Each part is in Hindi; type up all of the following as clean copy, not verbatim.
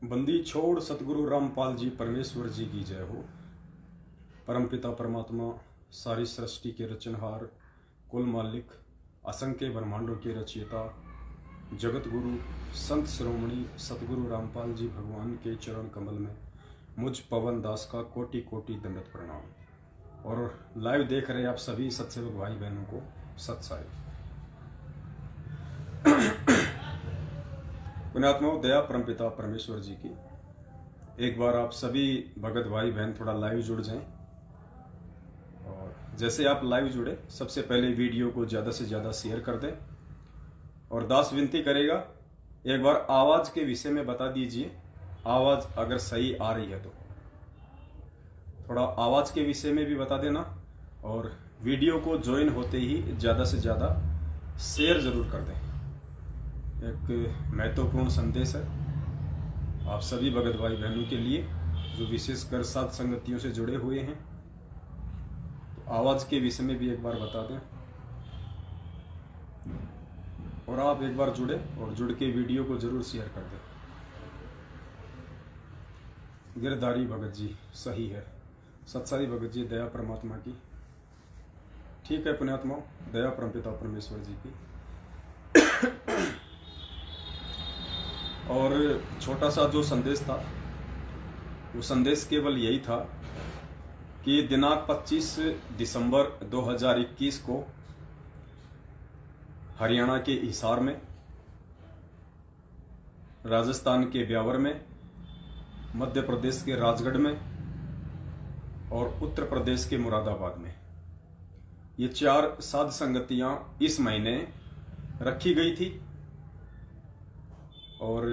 बंदी छोड़ सतगुरु रामपाल जी परमेश्वर जी की जय हो। परमपिता परमात्मा सारी सृष्टि के रचनहार, कुल मालिक, असंख्य ब्रह्मांडों के रचयिता, जगत गुरु संत शिरोमणि सतगुरु रामपाल जी भगवान के चरण कमल में मुझ पवन दास का कोटि कोटि दंडवत प्रणाम। और लाइव देख रहे आप सभी सत्सेवक भाई बहनों को सत साई। पुण्यात्माओं, दया परमपिता परमेश्वर जी की एक बार आप सभी भगत भाई बहन थोड़ा लाइव जुड़ जाएं। और जैसे आप लाइव जुड़े, सबसे पहले वीडियो को ज्यादा से ज्यादा शेयर कर दें। और दास विनती करेगा, एक बार आवाज के विषय में बता दीजिए, आवाज अगर सही आ रही है तो थोड़ा आवाज के विषय में भी बता देना। और वीडियो को ज्वाइन होते ही ज्यादा से ज्यादा शेयर जरूर कर दें। एक महत्वपूर्ण संदेश है आप सभी भगत भाई बहनों के लिए जो विशेषकर साथ संगतियों से जुड़े हुए हैं। तो आवाज के विषय में भी एक बार बता दें और आप एक बार जुड़े और जुड़ के वीडियो को जरूर शेयर कर दें। गिरधारी भगत जी सही है, सत्साई भगत जी दया परमात्मा की। ठीक है पुण्यात्माओं, दया परमपिता परमेश्वर जी की। और छोटा सा जो संदेश था, वो संदेश केवल यही था कि दिनांक 25 दिसंबर 2021 को हरियाणा के हिसार में, राजस्थान के ब्यावर में, मध्य प्रदेश के राजगढ़ में और उत्तर प्रदेश के मुरादाबाद में ये 4 साध संगतियां इस महीने रखी गई थी। और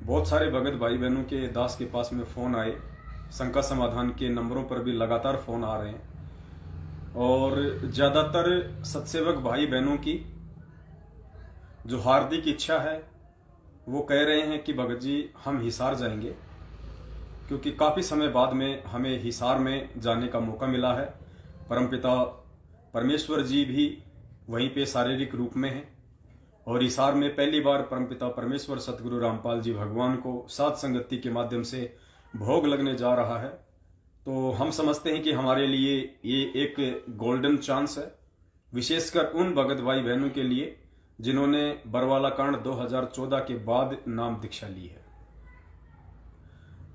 बहुत सारे भगत भाई बहनों के दास के पास में फोन आए, शंका समाधान के नंबरों पर भी लगातार फोन आ रहे हैं। और ज्यादातर सत्सेवक भाई बहनों की जो हार्दिक इच्छा है वो कह रहे हैं कि भगत जी हम हिसार जाएंगे, क्योंकि काफी समय बाद में हमें हिसार में जाने का मौका मिला है। परमपिता परमेश्वर जी भी वहीं पे शारीरिक रूप में हैं और हिसार में पहली बार परमपिता परमेश्वर सतगुरु रामपाल जी भगवान को साध संगति के माध्यम से भोग लगने जा रहा है। तो हम समझते हैं कि हमारे लिए ये एक गोल्डन चांस है, विशेषकर उन भगत भाई बहनों के लिए जिन्होंने बरवाला कांड 2014 के बाद नाम दीक्षा ली है।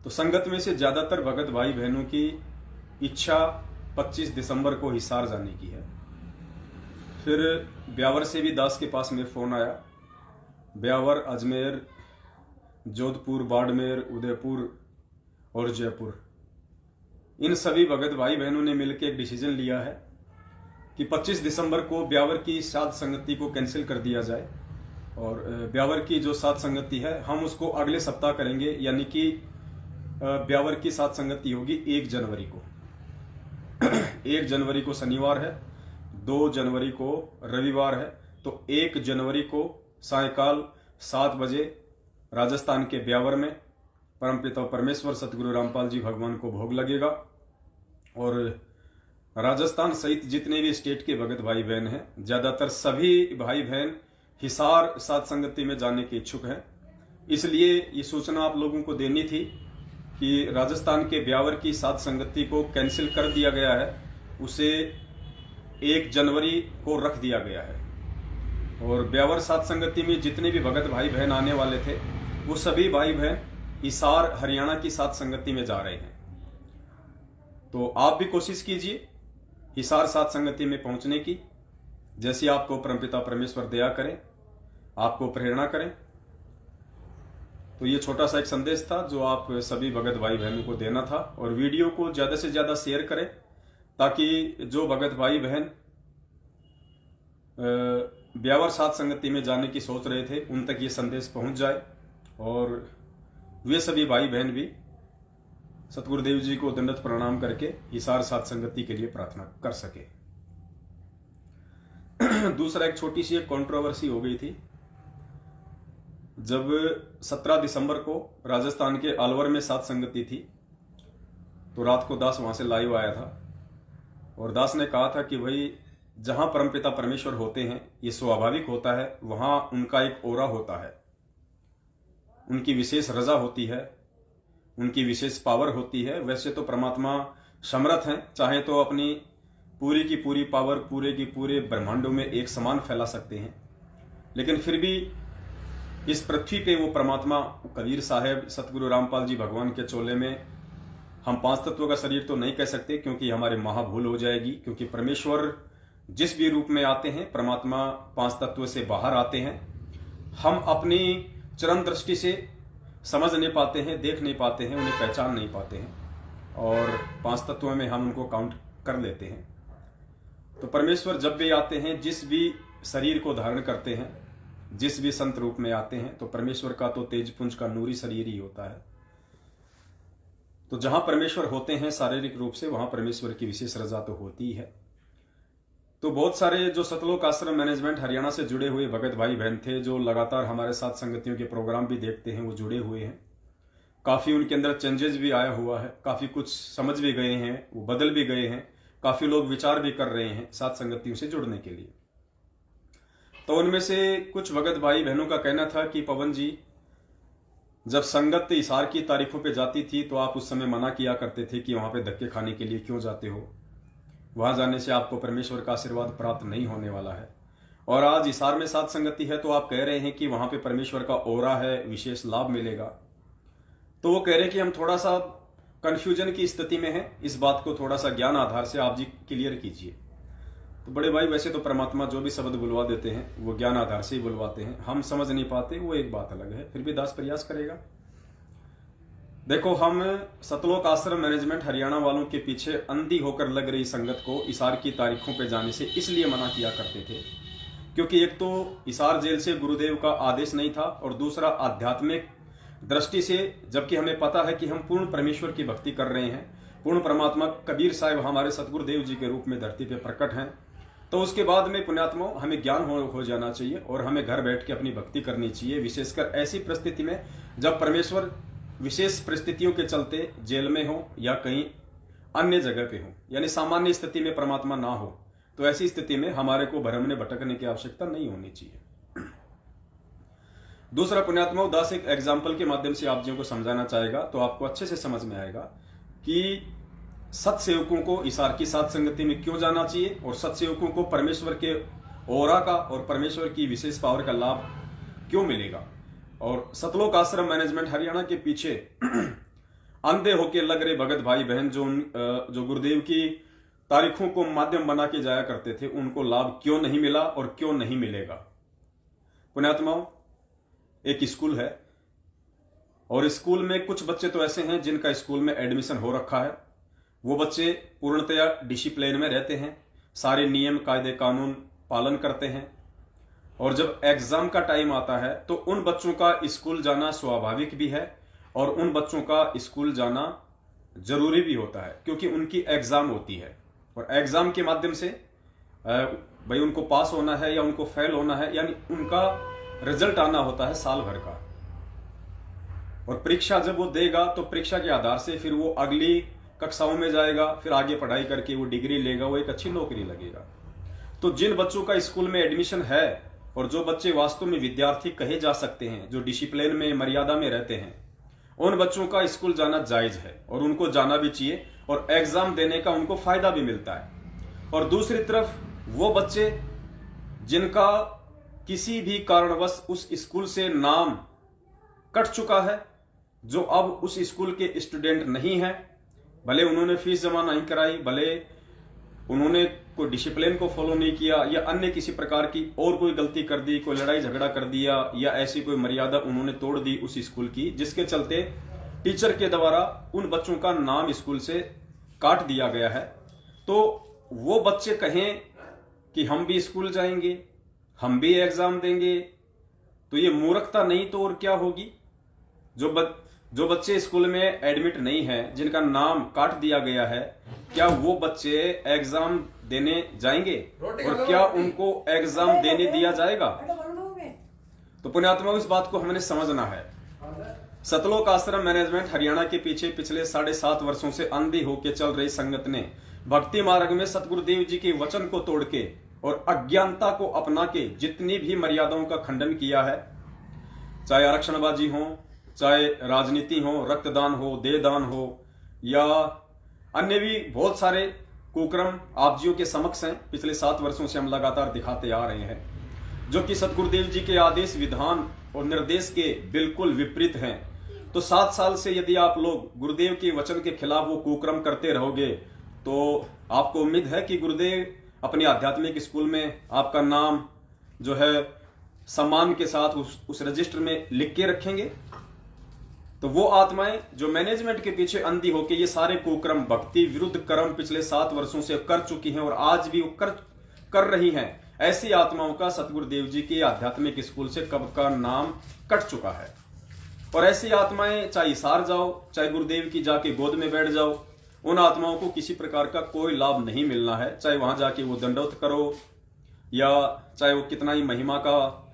तो संगत में से ज्यादातर भगत भाई बहनों की इच्छा 25 दिसंबर को हिसार जाने की है। फिर ब्यावर से भी दास के पास में फोन आया। ब्यावर, अजमेर, जोधपुर, बाड़मेर, उदयपुर और जयपुर, इन सभी भगत भाई बहनों ने मिलकर एक डिसीजन लिया है कि 25 दिसंबर को ब्यावर की साध संगति को कैंसिल कर दिया जाए। और ब्यावर की जो साध संगति है हम उसको अगले सप्ताह करेंगे, यानी कि ब्यावर की साध संगति होगी 1 जनवरी को। 1 जनवरी को शनिवार है, 2 जनवरी को रविवार है। तो 1 जनवरी को सायकाल 7 बजे राजस्थान के ब्यावर में परमपिता परमेश्वर सतगुरु रामपाल जी भगवान को भोग लगेगा। और राजस्थान सहित जितने भी स्टेट के भगत भाई बहन हैं, ज्यादातर सभी भाई बहन हिसार साध संगति में जाने के इच्छुक हैं। इसलिए ये सूचना आप लोगों को देनी थी कि राजस्थान के ब्यावर की साध संगति को कैंसिल कर दिया गया है, उसे 1 जनवरी को रख दिया गया है। और ब्यावर साध संगति में जितने भी भगत भाई बहन आने वाले थे वो सभी भाई बहन हिसार हरियाणा की साध संगति में जा रहे हैं। तो आप भी कोशिश कीजिए हिसार साध संगति में पहुंचने की, जैसे आपको परमपिता परमेश्वर दया करें, आपको प्रेरणा करें। तो ये छोटा सा एक संदेश था जो आप सभी भगत भाई बहनों को देना था। और वीडियो को ज्यादा से ज्यादा शेयर करें ताकि जो भगत भाई बहन ब्यावर साध संगति में जाने की सोच रहे थे उन तक ये संदेश पहुंच जाए और वे सभी भाई बहन भी सतगुरुदेव जी को दंडवत प्रणाम करके हिसार साध संगति के लिए प्रार्थना कर सके। दूसरा, एक छोटी सी एक कंट्रोवर्सी हो गई थी जब 17 दिसंबर को राजस्थान के अलवर में साध संगति थी। तो रात को दास वहां से लाइव आया था और दास ने कहा था कि भाई जहां परमपिता परमेश्वर होते हैं ये स्वाभाविक होता है, वहां उनका एक ओरा होता है। उनकी विशेष रजा होती है, उनकी विशेष पावर होती है। वैसे तो परमात्मा समर्थ हैं, चाहे तो अपनी पूरी की पूरी पावर पूरे की पूरे ब्रह्मांडों में एक समान फैला सकते हैं, लेकिन फिर भी इस पृथ्वी पे वो परमात्मा कबीर साहब सतगुरु रामपाल जी भगवान के चोले में हम 5 तत्वों का शरीर तो नहीं कह सकते, क्योंकि हमारे महाभूल हो जाएगी। क्योंकि परमेश्वर जिस भी रूप में आते हैं, परमात्मा 5 तत्वों से बाहर आते हैं। हम अपनी चरम दृष्टि से समझ नहीं पाते हैं, देख नहीं पाते हैं, उन्हें पहचान नहीं पाते हैं, और 5 तत्वों में हम उनको काउंट कर लेते हैं। तो परमेश्वर जब भी आते हैं, जिस भी शरीर को धारण करते हैं, जिस भी संत रूप में आते हैं, तो परमेश्वर का तो तेजपुंज का नूरी शरीर ही होता है। तो जहां परमेश्वर होते हैं शारीरिक रूप से, वहां परमेश्वर की विशेष रजा तो होती है। तो बहुत सारे जो सतलोक आश्रम मैनेजमेंट हरियाणा से जुड़े हुए भगत भाई बहन थे, जो लगातार हमारे साथ संगतियों के प्रोग्राम भी देखते हैं, वो जुड़े हुए हैं। काफी उनके अंदर चेंजेस भी आया हुआ है, काफी कुछ समझ भी गए हैं, वो बदल भी गए हैं। काफी लोग विचार भी कर रहे हैं साथ संगतियों से जुड़ने के लिए। तो उनमें से कुछ भगत भाई बहनों का कहना था कि पवन जी, जब संगत इशार की तारीखों पे जाती थी तो आप उस समय मना किया करते थे कि वहां पे धक्के खाने के लिए क्यों जाते हो, वहां जाने से आपको परमेश्वर का आशीर्वाद प्राप्त नहीं होने वाला है। और आज इशार में साथ संगति है तो आप कह रहे हैं कि वहां पे परमेश्वर का ओरा है, विशेष लाभ मिलेगा। तो वो कह रहे हैं कि हम थोड़ा सा कंफ्यूजन की स्थिति में हैं, इस बात को थोड़ा सा ज्ञान आधार से आप जी क्लियर कीजिए। तो बड़े भाई, वैसे तो परमात्मा जो भी शब्द बुलवा देते हैं वो ज्ञान आधार से ही बुलवाते हैं, हम समझ नहीं पाते, वो एक बात अलग है, फिर भी दास प्रयास करेगा। देखो, हम सतलोक आश्रम मैनेजमेंट हरियाणा वालों के पीछे अंधी होकर लग रही संगत को इशार की तारीखों पे जाने से इसलिए मना किया करते थे, क्योंकि एक तो इशार जेल से गुरुदेव का आदेश नहीं था, और दूसरा आध्यात्मिक दृष्टि से, जबकि हमें पता है कि हम पूर्ण परमेश्वर की भक्ति कर रहे हैं, पूर्ण परमात्मा कबीर साहब हमारे सतगुरुदेव जी के रूप में धरती पे प्रकट हैं, तो उसके बाद में पुण्यात्मा हमें ज्ञान हो जाना चाहिए और हमें घर बैठ के अपनी भक्ति करनी चाहिए। विशेषकर ऐसी परिस्थिति में जब परमेश्वर विशेष परिस्थितियों के चलते जेल में हो या कहीं अन्य जगह पे हो, यानी सामान्य स्थिति में परमात्मा ना हो, तो ऐसी स्थिति में हमारे को भ्रमने भटकने की आवश्यकता नहीं होनी चाहिए। दूसरा, पुण्यात्मा उदास एक एग्जाम्पल के माध्यम से आप जी को समझाना चाहेगा, तो आपको अच्छे से समझ में आएगा कि सत्सेवकों को इशार की साथ संगति में क्यों जाना चाहिए, और सत्सेवकों को परमेश्वर के ओरा का और परमेश्वर की विशेष पावर का लाभ क्यों मिलेगा। और सतलोक आश्रम मैनेजमेंट हरियाणा के पीछे अंधे होके लग रहे भगत भाई बहन जो गुरुदेव की तारीखों को माध्यम बना के जाया करते थे, उनको लाभ क्यों नहीं मिला और क्यों नहीं मिलेगा। पुण्यात्माओं, एक स्कूल है और स्कूल में कुछ बच्चे तो ऐसे हैं जिनका स्कूल में एडमिशन हो रखा है। वो बच्चे पूर्णतया डिसिप्लिन में रहते हैं, सारे नियम कायदे कानून पालन करते हैं, और जब एग्जाम का टाइम आता है तो उन बच्चों का स्कूल जाना स्वाभाविक भी है और उन बच्चों का स्कूल जाना जरूरी भी होता है, क्योंकि उनकी एग्जाम होती है और एग्जाम के माध्यम से भाई उनको पास होना है या उनको फेल होना है, यानी उनका रिजल्ट आना होता है साल भर का। और परीक्षा जब वो देगा तो परीक्षा के आधार से फिर वो अगली कक्षाओं में जाएगा, फिर आगे पढ़ाई करके वो डिग्री लेगा, वो एक अच्छी नौकरी लगेगा। तो जिन बच्चों का स्कूल में एडमिशन है और जो बच्चे वास्तव में विद्यार्थी कहे जा सकते हैं, जो डिसिप्लिन में मर्यादा में रहते हैं, उन बच्चों का स्कूल जाना जायज है और उनको जाना भी चाहिए और एग्जाम देने का उनको फायदा भी मिलता है। और दूसरी तरफ वो बच्चे जिनका किसी भी कारणवश उस स्कूल से नाम कट चुका है, जो अब उस स्कूल के स्टूडेंट नहीं है, भले उन्होंने फीस जमा नहीं कराई, भले उन्होंने कोई डिसिप्लिन को फॉलो नहीं किया या अन्य किसी प्रकार की और कोई गलती कर दी, कोई लड़ाई झगड़ा कर दिया या ऐसी कोई मर्यादा उन्होंने तोड़ दी उस स्कूल की, जिसके चलते टीचर के द्वारा उन बच्चों का नाम स्कूल से काट दिया गया है, तो वो बच्चे कहें कि हम भी स्कूल जाएंगे, हम भी एग्जाम देंगे, तो ये मूर्खता नहीं तो और क्या होगी। जो बच्चे स्कूल में एडमिट नहीं है, जिनका नाम काट दिया गया है, क्या वो बच्चे एग्जाम देने जाएंगे और क्या उनको एग्जाम देने दिया जाएगा? तो पुण्यात्मा, इस बात को हमने समझना है। सतलोक आश्रम मैनेजमेंट हरियाणा के पीछे पिछले 7.5 वर्षों से अंधी होकर चल रही संगत ने भक्ति मार्ग में सतगुरुदेव जी के वचन को तोड़ के और अज्ञानता को अपना के जितनी भी मर्यादाओं का खंडन किया है, चाहे आरक्षणबाजी हो, चाहे राजनीति हो, रक्तदान हो, देहदान हो, या अन्य भी बहुत सारे कुक्रम आप जियों के समक्ष हैं। पिछले 7 वर्षों से हम लगातार दिखाते आ रहे हैं, जो कि सतगुरुदेव जी के आदेश, विधान और निर्देश के बिल्कुल विपरीत हैं। तो 7 साल से यदि आप लोग गुरुदेव के वचन के खिलाफ वो कुक्रम करते रहोगे तो आपको उम्मीद है कि गुरुदेव अपने आध्यात्मिक स्कूल में आपका नाम जो है सम्मान के साथ उस रजिस्टर में लिख के रखेंगे। तो वो आत्माएं जो मैनेजमेंट के पीछे अंधी होकर ये सारे कुक्रम, भक्ति विरुद्ध कर्म पिछले 7 वर्षों से कर चुकी हैं और आज भी वो कर रही हैं, ऐसी आत्माओं का सतगुरुदेव जी के आध्यात्मिक स्कूल से कब का नाम कट चुका है। और ऐसी आत्माएं चाहे हिसार जाओ, चाहे गुरुदेव की जाके गोद में बैठ जाओ, उन आत्माओं को किसी प्रकार का कोई लाभ नहीं मिलना है। चाहे वहां जाके वो दंडवत करो या चाहे वो कितना ही महिमा का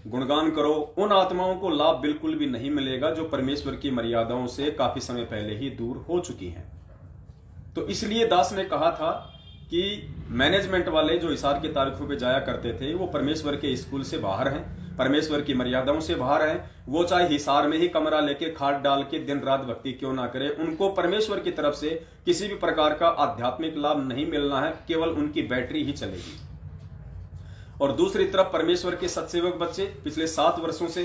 गुणगान करो, उन आत्माओं को लाभ बिल्कुल भी नहीं मिलेगा जो परमेश्वर की मर्यादाओं से काफी समय पहले ही दूर हो चुकी हैं। तो इसलिए दास ने कहा था कि मैनेजमेंट वाले जो हिसार के तारीखों पे जाया करते थे वो परमेश्वर के स्कूल से बाहर हैं, परमेश्वर की मर्यादाओं से बाहर हैं। वो चाहे हिसार में ही कमरा लेके खाट डाल के दिन रात भक्ति क्यों ना करे, उनको परमेश्वर की तरफ से किसी भी प्रकार का आध्यात्मिक लाभ नहीं मिलना है, केवल उनकी बैटरी ही चलेगी। और दूसरी तरफ परमेश्वर के सत्सेवक बच्चे पिछले 7 वर्षों से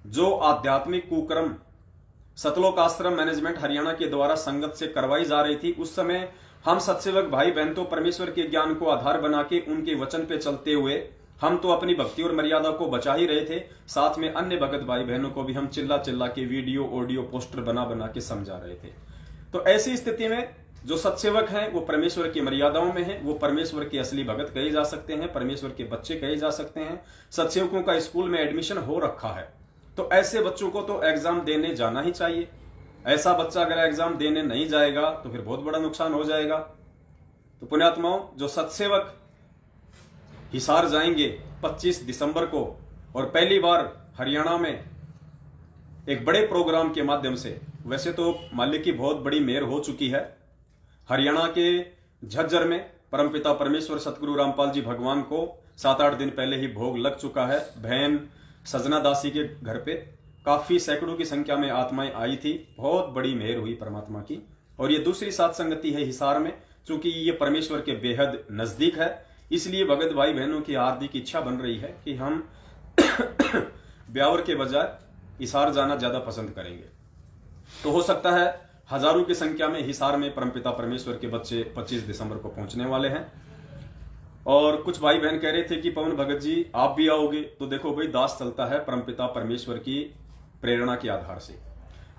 जो आध्यात्मिक कुकर्म सतलोक आश्रम मैनेजमेंट हरियाणा के द्वारा संगत से करवाई जा रही थी, उस समय हम सत्सेवक भाई बहन तो परमेश्वर के ज्ञान को आधार बना के उनके वचन पे चलते हुए हम तो अपनी भक्ति और मर्यादा को बचा ही रहे थे, साथ में अन्य भगत भाई बहनों को भी हम चिल्ला चिल्ला के वीडियो, ऑडियो, पोस्टर बना बना के समझा रहे थे। तो ऐसी स्थिति में जो सत्सेवक हैं वो परमेश्वर की मर्यादाओं में हैं, वो परमेश्वर के असली भगत कहे जा सकते हैं, परमेश्वर के बच्चे कहे जा सकते हैं। सत्सेवकों का स्कूल में एडमिशन हो रखा है, तो ऐसे बच्चों को तो एग्जाम देने जाना ही चाहिए। ऐसा बच्चा अगर एग्जाम देने नहीं जाएगा तो फिर बहुत बड़ा नुकसान हो जाएगा। तो पुण्यात्माओं, जो सत्सेवक हिसार जाएंगे 25 दिसंबर को और पहली बार हरियाणा में एक बड़े प्रोग्राम के माध्यम से, वैसे तो मालिक की बहुत बड़ी मेहर हो चुकी है, हरियाणा के झज्जर में परमपिता परमेश्वर सतगुरु रामपाल जी भगवान को 7-8 दिन पहले ही भोग लग चुका है। बहन सजना दासी के घर पे काफी सैकड़ों की संख्या में आत्माएं आई थी, बहुत बड़ी मेहर हुई परमात्मा की। और ये दूसरी सात संगति है हिसार में, चूंकि ये परमेश्वर के बेहद नजदीक है, इसलिए भगत भाई बहनों की हार्दिक इच्छा बन रही है कि हम ब्यावर के बजाय हिसार जाना ज्यादा पसंद करेंगे। तो हो सकता है हजारों की संख्या में हिसार में परमपिता परमेश्वर के बच्चे 25 दिसंबर को पहुंचने वाले हैं। और कुछ भाई बहन कह रहे थे कि पवन भगत जी आप भी आओगे, तो देखो भाई, दास चलता है परमपिता परमेश्वर की प्रेरणा के आधार से।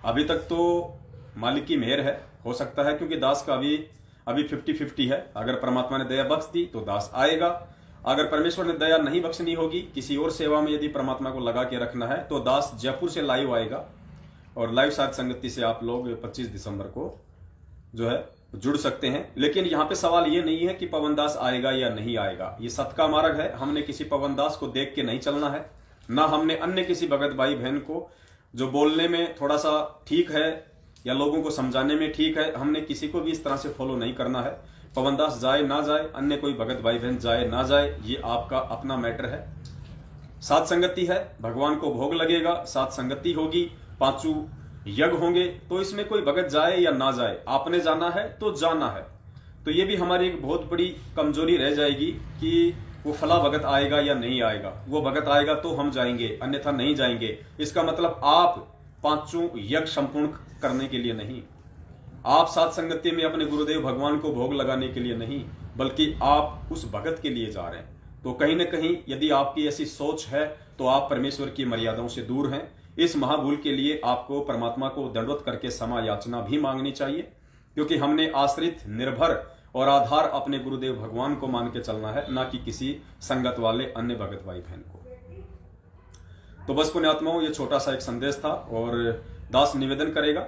अभी तक तो मालिक की मेहर है, हो सकता है क्योंकि दास का अभी 50-50 है। अगर परमात्मा ने दया बख्श दी तो दास आएगा, अगर परमेश्वर ने दया नहीं बख्शनी होगी, किसी और सेवा में यदि परमात्मा को लगा के रखना है, तो दास जयपुर से लाइव आएगा। और लाइव साथ संगति से आप लोग 25 दिसंबर को जो है जुड़ सकते हैं। लेकिन यहाँ पे सवाल ये नहीं है कि पवन दास आएगा या नहीं आएगा, ये सत का मार्ग है। हमने किसी पवन दास को देख के नहीं चलना है, ना हमने अन्य किसी भगत भाई बहन को जो बोलने में थोड़ा सा ठीक है या लोगों को समझाने में ठीक है, हमने किसी को भी इस तरह से फॉलो नहीं करना है। पवन दास जाए ना जाए, अन्य कोई भगत भाई बहन जाए ना जाए, ये आपका अपना मैटर है। सात संगति है, भगवान को भोग लगेगा, सात संगति होगी, 5 यज्ञ होंगे, तो इसमें कोई भगत जाए या ना जाए, आपने जाना है तो जाना है। तो ये भी हमारी एक बहुत बड़ी कमजोरी रह जाएगी कि वो फला भगत आएगा या नहीं आएगा। वो भगत आएगा तो हम जाएंगे, अन्यथा नहीं जाएंगे। इसका मतलब आप 5 यज्ञ संपूर्ण करने के लिए नहीं, आप सात संगति में अपने गुरुदेव भगवान को भोग लगाने के लिए नहीं, बल्कि आप उस भगत के लिए जा रहे हैं। तो कहीं ना कहीं यदि आपकी ऐसी सोच है तो आप परमेश्वर की मर्यादाओं से दूर हैं। इस महाभूल के लिए आपको परमात्मा को दंडवत करके क्षमा याचना भी मांगनी चाहिए, क्योंकि हमने आश्रित, निर्भर और आधार अपने गुरुदेव भगवान को मान के चलना है, ना कि किसी संगत वाले अन्य भगत भाई बहन को। तो बस पुण्यात्माओं, ये छोटा सा एक संदेश था। और दास निवेदन करेगा,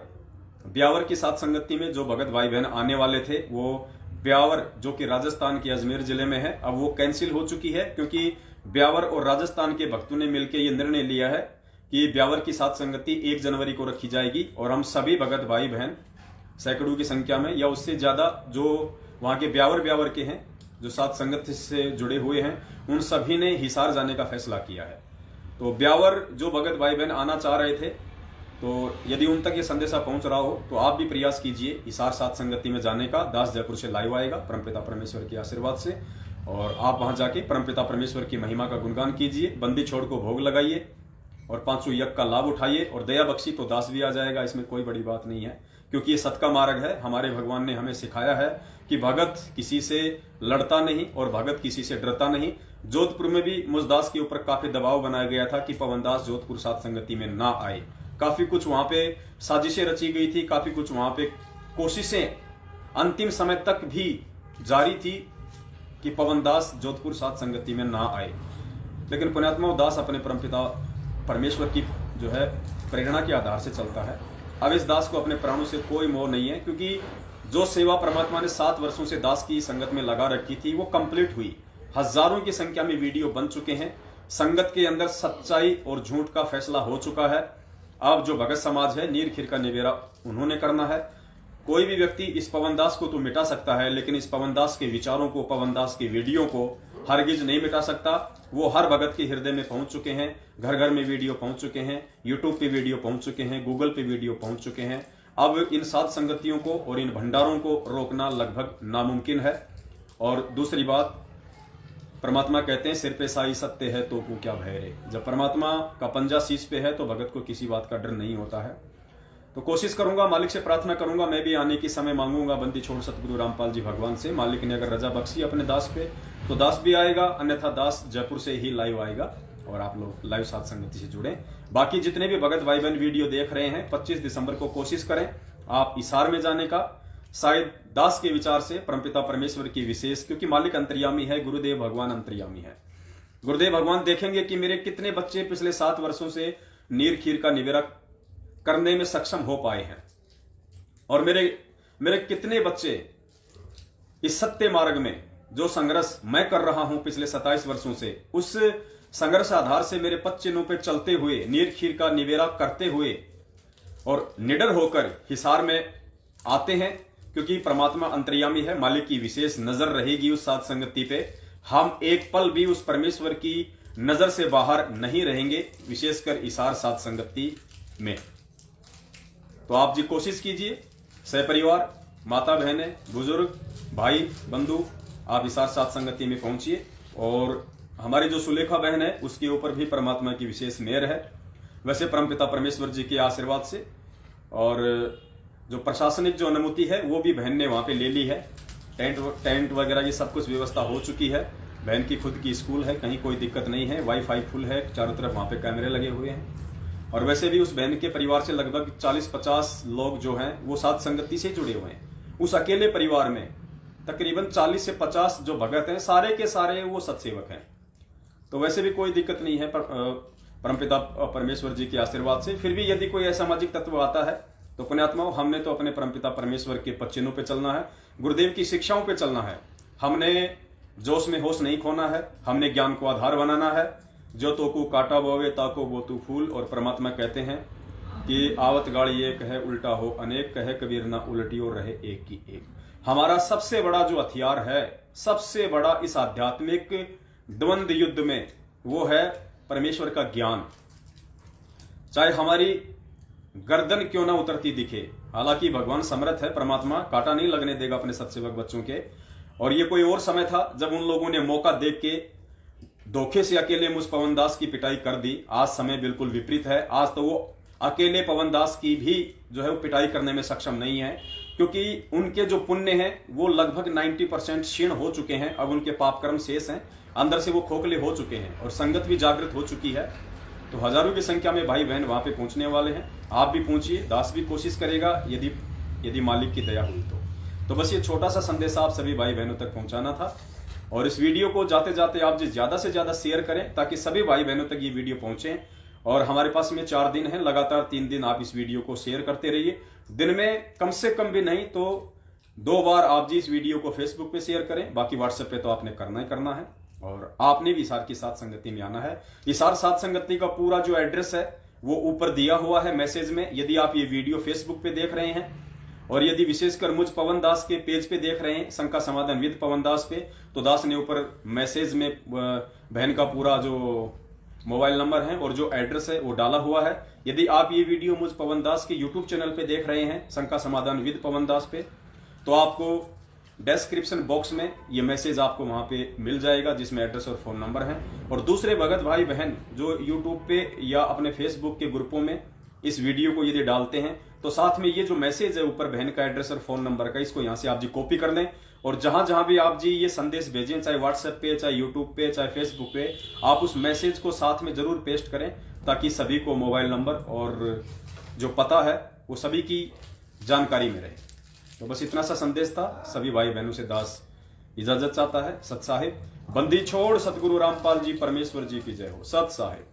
ब्यावर की सात संगति में जो भगत भाई बहन आने वाले थे, वो ब्यावर जो कि राजस्थान के अजमेर जिले में है, अब वो कैंसिल हो चुकी है, क्योंकि ब्यावर और राजस्थान के भक्तों ने मिलकर ये निर्णय लिया है कि ब्यावर की सात संगति 1 जनवरी को रखी जाएगी। और हम सभी भगत भाई बहन सैकड़ों की संख्या में या उससे ज्यादा जो वहां के ब्यावर के हैं, जो सात संगति से जुड़े हुए हैं, उन सभी ने हिसार जाने का फैसला किया है। तो ब्यावर जो भगत भाई बहन आना चाह रहे थे तो यदि उन तक ये संदेशा पहुंच रहा हो तो आप भी प्रयास कीजिए हिसार सात संगति में जाने का। दास जयपुर से लाइव आएगा परमपिता परमेश्वर के आशीर्वाद से, और आप वहां जाके परमपिता परमेश्वर की महिमा का गुणगान कीजिए, बंदी छोड़ को भोग लगाइए और पांचों यज्ञ का लाभ उठाइए, और दया बख्शी तो दास भी आ जाएगा। इसमें कोई बड़ी बात नहीं है, क्योंकि ये सत का मार्ग है। हमारे भगवान ने हमें सिखाया है कि भगत किसी से लड़ता नहीं और भगत किसी से डरता नहीं। जोधपुर में भी मुझ दास के ऊपर काफी दबाव बनाया गया था कि पवन दास जोधपुर सात संगति में ना आए। काफी कुछ वहां पे साजिशें रची गई थी, काफी कुछ वहां पे कोशिशें अंतिम समय तक भी जारी थी कि पवन दास जोधपुर सात संगति में ना आए। लेकिन पुण्यात्मा दास अपने परमपिता परमेश्वर की जो है प्रेरणा के आधार से चलता है। अब इस दास को अपने प्राणों से कोई मोह नहीं है, क्योंकि जो सेवा परमात्मा ने 7 वर्षों से दास की संगत में लगा रखी थी वो कंप्लीट हुई। हजारों की संख्या में वीडियो बन चुके हैं। संगत के अंदर सच्चाई और झूठ का फैसला हो चुका है। अब जो भगत समाज है नीर खीर का निवेरा उन्होंने करना है। कोई भी व्यक्ति इस पवन दास को तो मिटा सकता है, लेकिन इस पवन दास के विचारों को, पवन दास के वीडियो को हरगिज नहीं मिटा सकता। वो हर भगत के हृदय में पहुंच चुके हैं, घर घर में वीडियो पहुंच चुके हैं, यूट्यूब पे वीडियो पहुंच चुके हैं, गूगल पे वीडियो पहुंच चुके हैं। अब इन सात संगतियों को और इन भंडारों को रोकना लगभग नामुमकिन है। और दूसरी बात, परमात्मा कहते हैं सिर पे साई सत्य है तो क्या भय रे। जब परमात्मा का पंजा शीश पे है तो भगत को किसी बात का डर नहीं होता है। तो कोशिश करूंगा, मालिक से प्रार्थना करूंगा, मैं भी आने की समय मांगूंगा बंदी छोड़ सतगुरु रामपाल जी भगवान से। मालिक ने अगर रजा बख्शी अपने दास पे तो दास भी आएगा, अन्यथा दास जयपुर से ही लाइव आएगा और आप लोग लाइव सात संगति से जुड़े। बाकी जितने भी भगत भाई बहन वीडियो देख रहे हैं 25 दिसंबर को कोशिश करें आप हिसार में जाने का। शायद दास के विचार से परमपिता परमेश्वर की विशेष, क्योंकि मालिक अंतर्यामी है, गुरुदेव भगवान अंतर्यामी है। गुरुदेव भगवान देखेंगे कि मेरे कितने बच्चे पिछले 7 वर्षों से नीर खीर का निवेरा करने में सक्षम हो पाए हैं, और मेरे कितने बच्चे इस सत्य मार्ग में जो संघर्ष मैं कर रहा हूं पिछले 27 वर्षों से, उस संघर्ष आधार से मेरे पच्चीनों पे चलते हुए नीर खीर का निवेरा करते हुए और निडर होकर हिसार में आते हैं। क्योंकि परमात्मा अंतर्यामी है, मालिक की विशेष नजर रहेगी उस सात संगति पे। हम एक पल भी उस परमेश्वर की नजर से बाहर नहीं रहेंगे, विशेषकर हिसार सात संगति में। तो आप जी कोशिश कीजिए, सहपरिवार, माता बहने, बुजुर्ग, भाई बंधु, आप हिसार सात संगति में पहुंचिए। और हमारी जो सुलेखा बहन है उसके ऊपर भी परमात्मा की विशेष मेहर है, वैसे परमपिता परमेश्वर जी के आशीर्वाद से। और जो प्रशासनिक जो अनुमति है वो भी बहन ने वहां पे ले ली है। टेंट वगैरह ये सब कुछ व्यवस्था हो चुकी है। बहन की खुद की स्कूल है, कहीं कोई दिक्कत नहीं है, वाईफाई फुल है, चारों तरफ वहां पे कैमरे लगे हुए हैं। और वैसे भी उस बहन के परिवार से लगभग 40-50 लोग जो हैं वो सात संगति से जुड़े हुए हैं। उस अकेले परिवार में तकरीबन 40 से 50 जो भगत हैं, सारे के सारे वो सत्सेवक हैं। तो वैसे भी कोई दिक्कत नहीं है परमपिता परमेश्वर जी के आशीर्वाद से। फिर भी यदि कोई असामाजिक तत्व आता है तो पुण्यात्माओं, हमने तो अपने परमपिता परमेश्वर के पच्चीनों पे चलना है, गुरुदेव की शिक्षाओं पे चलना है। हमने जोश में होश नहीं खोना है, हमने ज्ञान को आधार बनाना है। जो तो को काटा बोवे ताको वो तू फूल। और परमात्मा कहते हैं कि आवत गाड़ी एक है उल्टा हो अनेक, कहे कबीर ना उल्टी और रहे एक की एक। हमारा सबसे बड़ा जो हथियार है, सबसे बड़ा इस आध्यात्मिक द्वंद्व युद्ध में, वो है परमेश्वर का ज्ञान। चाहे हमारी गर्दन क्यों ना उतरती दिखे, हालांकि भगवान समर्थ है, परमात्मा कांटा नहीं लगने देगा अपने सत्सेवक बच्चों के। और ये कोई और समय था जब उन लोगों ने मौका देख के धोखे से अकेले मुझ पवन दास की पिटाई कर दी। आज समय बिल्कुल विपरीत है। आज तो वो अकेले पवन दास की भी जो है वो पिटाई करने में सक्षम नहीं है, क्योंकि उनके जो पुण्य हैं वो लगभग 90% क्षीण हो चुके हैं। अब उनके पाप कर्म शेष हैं, अंदर से वो खोखले हो चुके हैं और संगत भी जागृत हो चुकी है। तो हजारों की संख्या में भाई बहन वहां पे पहुंचने वाले हैं। आप भी पहुंचिए, दास भी कोशिश करेगा यदि मालिक की दया हुई तो बस ये छोटा सा संदेश आप सभी भाई बहनों तक पहुंचाना था। और इस वीडियो को जाते जाते आप ज्यादा से ज्यादा शेयर करें ताकि सभी भाई बहनों तक ये वीडियो पहुंचे। और हमारे पास में 4 दिन है, लगातार 3 दिन आप इस वीडियो को शेयर करते रहिए। दिन में कम से कम भी नहीं तो 2 बार आप जी इस वीडियो को फेसबुक पे शेयर करें, बाकी व्हाट्सएप पे तो आपने करना ही करना है। और आपने भी हिसार की सात संगति में आना है। हिसार सात संगति का पूरा जो एड्रेस है वो ऊपर दिया हुआ है मैसेज में। यदि आप ये वीडियो फेसबुक पे देख रहे हैं और यदि विशेषकर मुझ पवन दास के पेज पे देख रहे हैं, शंका समाधान विद पवन दास पे, तो दास ने ऊपर मैसेज में बहन का पूरा जो मोबाइल नंबर है और जो एड्रेस है वो डाला हुआ है। यदि आप ये वीडियो मुझ पवन दास के यूट्यूब चैनल पे देख रहे हैं, शंका समाधान विद पवन दास पे, तो आपको डिस्क्रिप्शन बॉक्स में ये मैसेज आपको वहां पे मिल जाएगा जिसमें एड्रेस और फोन नंबर है। और दूसरे भगत भाई बहन जो यूट्यूब पे या अपने फेसबुक के ग्रुपों में इस वीडियो को यदि डालते हैं तो साथ में ये जो मैसेज है ऊपर बहन का एड्रेस और फोन नंबर का, इसको यहां से आप जी कॉपी कर लें और जहां जहां भी आप जी ये संदेश भेजें, चाहे व्हाट्सएप पे, चाहे यूट्यूब पे, चाहे फेसबुक पे, आप उस मैसेज को साथ में जरूर पेस्ट करें ताकि सभी को मोबाइल नंबर और जो पता है वो सभी की जानकारी में रहे। तो बस इतना सा संदेश था। सभी भाई बहनों से दास इजाजत चाहता है। सत साहिब, बंदी छोड़ सतगुरु रामपाल जी परमेश्वर जी की जय हो। सत साहिब।